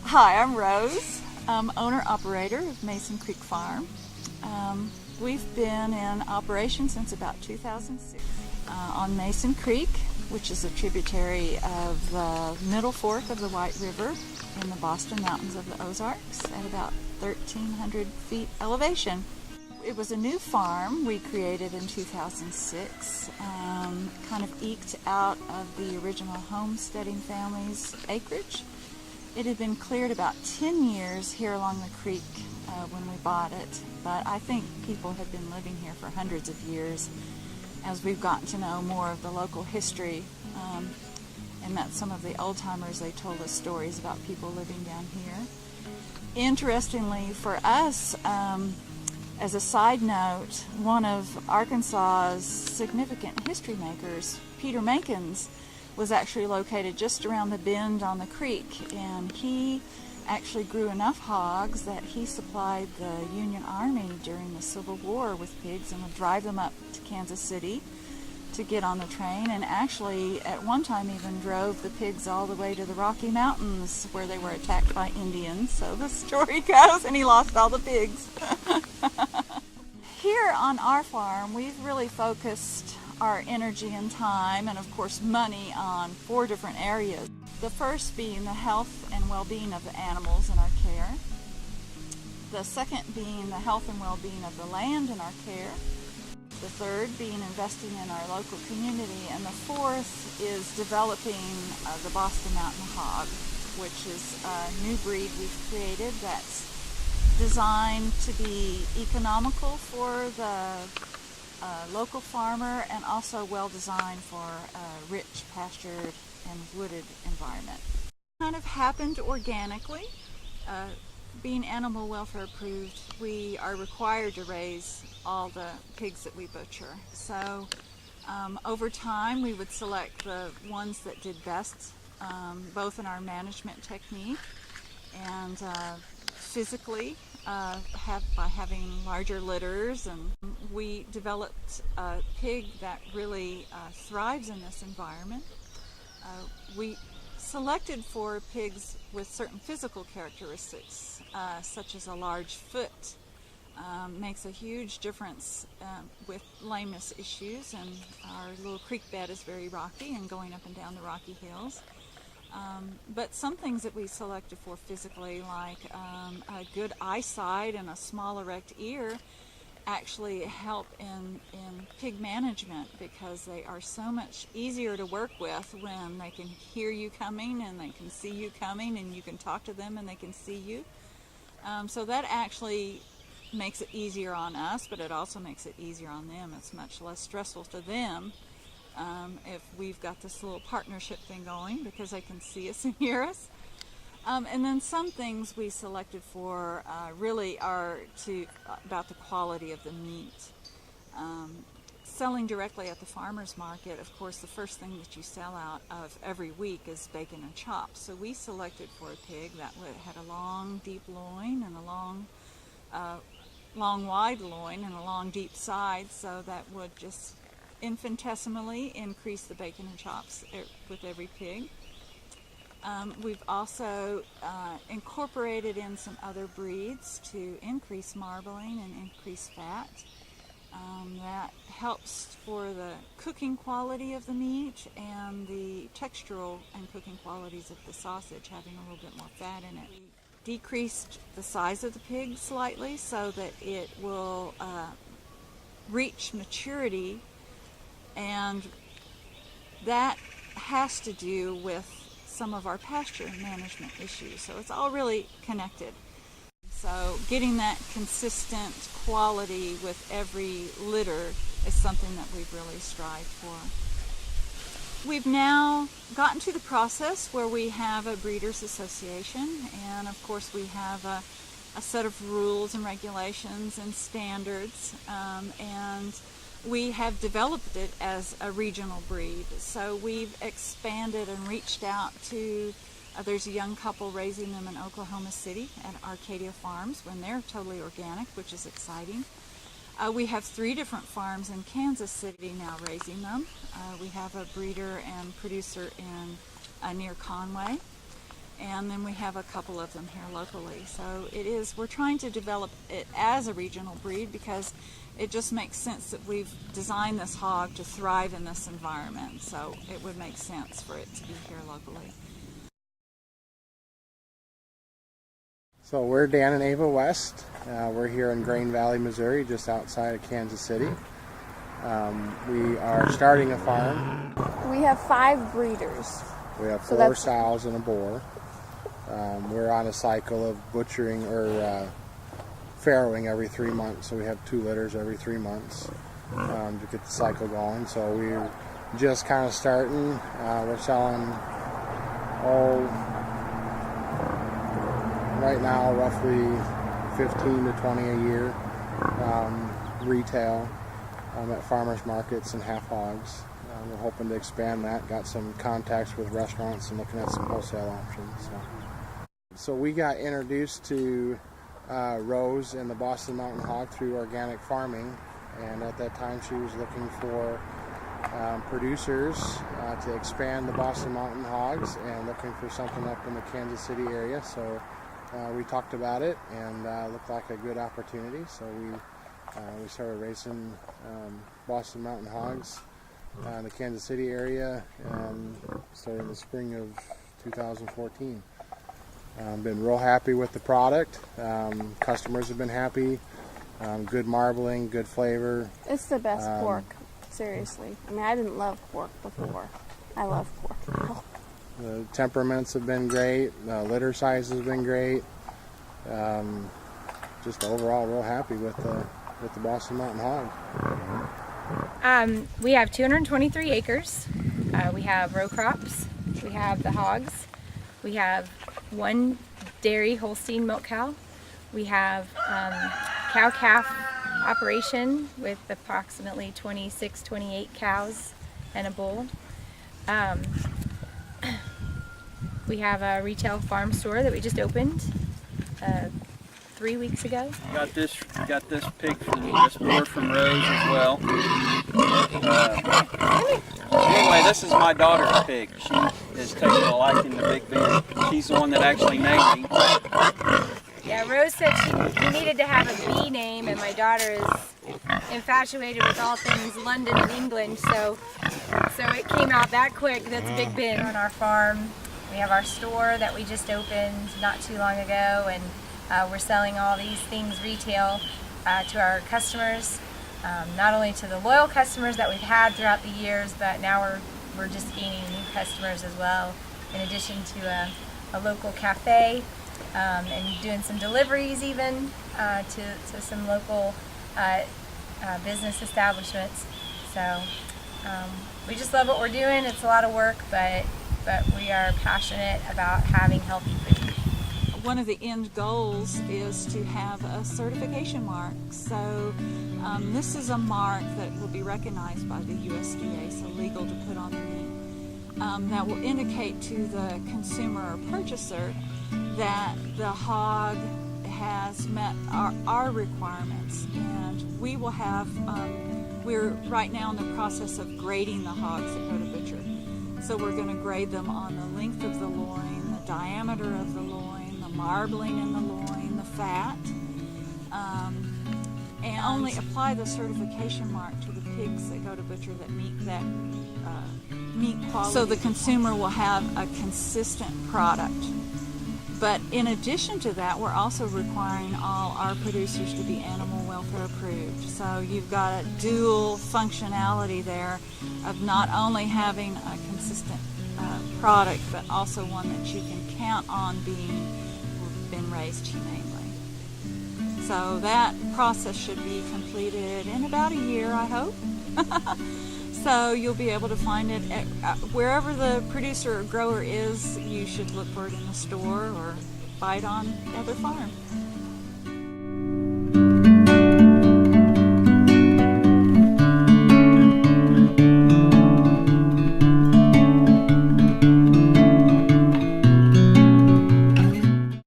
Hi, I'm Rose, owner-operator of Mason Creek Farm. We've been in operation since about 2006 on Mason Creek, which is a tributary of the Middle Fork of the White River in the Boston Mountains of the Ozarks at about 1,300 feet elevation. It was a new farm we created in 2006, kind of eked out of the original homesteading family's acreage. It had been cleared about 10 years here along the creek when we bought it, but I think people have been living here for hundreds of years as we've gotten to know more of the local history and met some of the old-timers. They told us stories about people living down here. Interestingly for us, as a side note, one of Arkansas's significant history makers, Peter Mankins, was actually located just around the bend on the creek, and he actually grew enough hogs that he supplied the Union Army during the Civil War with pigs and would drive them up to Kansas City to get on the train, and actually at one time even drove the pigs all the way to the Rocky Mountains where they were attacked by Indians, so the story goes, and he lost all the pigs. Here on our farm, we've really focused our energy and time, and of course money, on 4 different areas. The first being the health and well-being of the animals in our care. The second being the health and well-being of the land in our care. The third being investing in our local community. And the fourth is developing the Boston Mountain Hog, which is a new breed we've created that's designed to be economical for the local farmer and also well designed for a rich pastured and wooded environment. Kind of happened organically. Being animal welfare approved, we are required to raise all the pigs that we butcher. So over time we would select the ones that did best, both in our management technique and physically, by having larger litters, and we developed a pig that really thrives in this environment. We selected for pigs with certain physical characteristics, such as a large foot. Makes a huge difference with lameness issues, and our little creek bed is very rocky and going up and down the rocky hills. But some things that we selected for physically, like a good eyesight and a small erect ear, actually help in pig management, because they are so much easier to work with when they can hear you coming and they can see you coming and you can talk to them and they can see you. So that actually makes it easier on us, but it also makes it easier on them. It's much less stressful to them if we've got this little partnership thing going, because they can see us and hear us. And then some things we selected for really are about the quality of the meat. Selling directly at the farmer's market, of course, the first thing that you sell out of every week is bacon and chops. So we selected for a pig that had a long, deep loin and a long, wide loin and a long, deep side, so that would just infinitesimally increase the bacon and chops with every pig. We've also incorporated in some other breeds to increase marbling and increase fat. That helps for the cooking quality of the meat and the textural and cooking qualities of the sausage, having a little bit more fat in it. We decreased the size of the pig slightly so that it will reach maturity, and that has to do with some of our pasture management issues. So it's all really connected. So getting that consistent quality with every litter is something that we've really strived for. We've now gotten to the process where we have a breeders association, and of course we have a set of rules and regulations and standards, and we have developed it as a regional breed. So we've expanded and reached out to there's a young couple raising them in Oklahoma City at Arcadia Farms, when they're totally organic, which is exciting. We have 3 different farms in Kansas City now raising them. We have a breeder and producer in near Conway, and then we have a couple of them here locally. So we're trying to develop it as a regional breed because it just makes sense that we've designed this hog to thrive in this environment. So it would make sense for it to be here locally. So we're Dan and Ava West. We're here in Grain Valley, Missouri, just outside of Kansas City. We are starting a farm. We have 5 breeders. We have 4 sows and a boar. We're on a cycle of butchering or farrowing every 3 months, so we have 2 litters every 3 months to get the cycle going. So we're just kind of starting. We're selling right now roughly 15 to 20 a year retail at farmers markets and half hogs. We're hoping to expand that. Got some contacts with restaurants and looking at some wholesale options. So we got introduced to Rose and the Boston Mountain Hog through organic farming, and at that time she was looking for producers to expand the Boston Mountain Hogs and looking for something up in the Kansas City area. So we talked about it and looked like a good opportunity. So we started raising Boston Mountain Hogs in the Kansas City area starting in the spring of 2014. Been real happy with the product. Customers have been happy. Good marbling, good flavor. It's the best pork, seriously. I mean, I didn't love pork before. I love pork. The temperaments have been great. Litter size has been great. Just overall real happy with the Boston Mountain Hog. We have 223 acres. We have row crops. We have the hogs. We have 1 dairy Holstein milk cow. We have cow-calf operation with approximately 26, 28 cows and a bull. We have a retail farm store that we just opened 3 weeks ago. Got this pig this boar from Rose as well. Anyway, this is my daughter's pig. She is taking a liking to Big Ben. She's the one that actually named me. Yeah, Rose said she needed to have a B name, and my daughter is infatuated with all things London and England, so it came out that quick. That's Big Ben. On our farm, we have our store that we just opened not too long ago, and we're selling all these things retail to our customers, not only to the loyal customers that we've had throughout the years, but now we're just gaining new customers as well, in addition to a local cafe and doing some deliveries even to some local business establishments. So we just love what we're doing. It's a lot of work, but we are passionate about having healthy food. One of the end goals is to have a certification mark. So this is a mark that will be recognized by the USDA, so legal to put on the meat. That will indicate to the consumer or purchaser that the hog has met our requirements, and we will have, we're right now in the process of grading the hogs that go to butcher. So we're going to grade them on the length of the loin, the diameter of the loin, the marbling in the loin, the fat, and only apply the certification mark to the pigs that go to butcher that meet that meat quality. So the consumer will have a consistent product. But in addition to that, we're also requiring all our producers to be animal welfare approved. So you've got a dual functionality there of not only having a consistent product, but also one that you can count on been raised humanely. So that process should be completed in about a year, I hope. So you'll be able to find it wherever the producer or grower is. You should look for it in the store or buy it on other farm.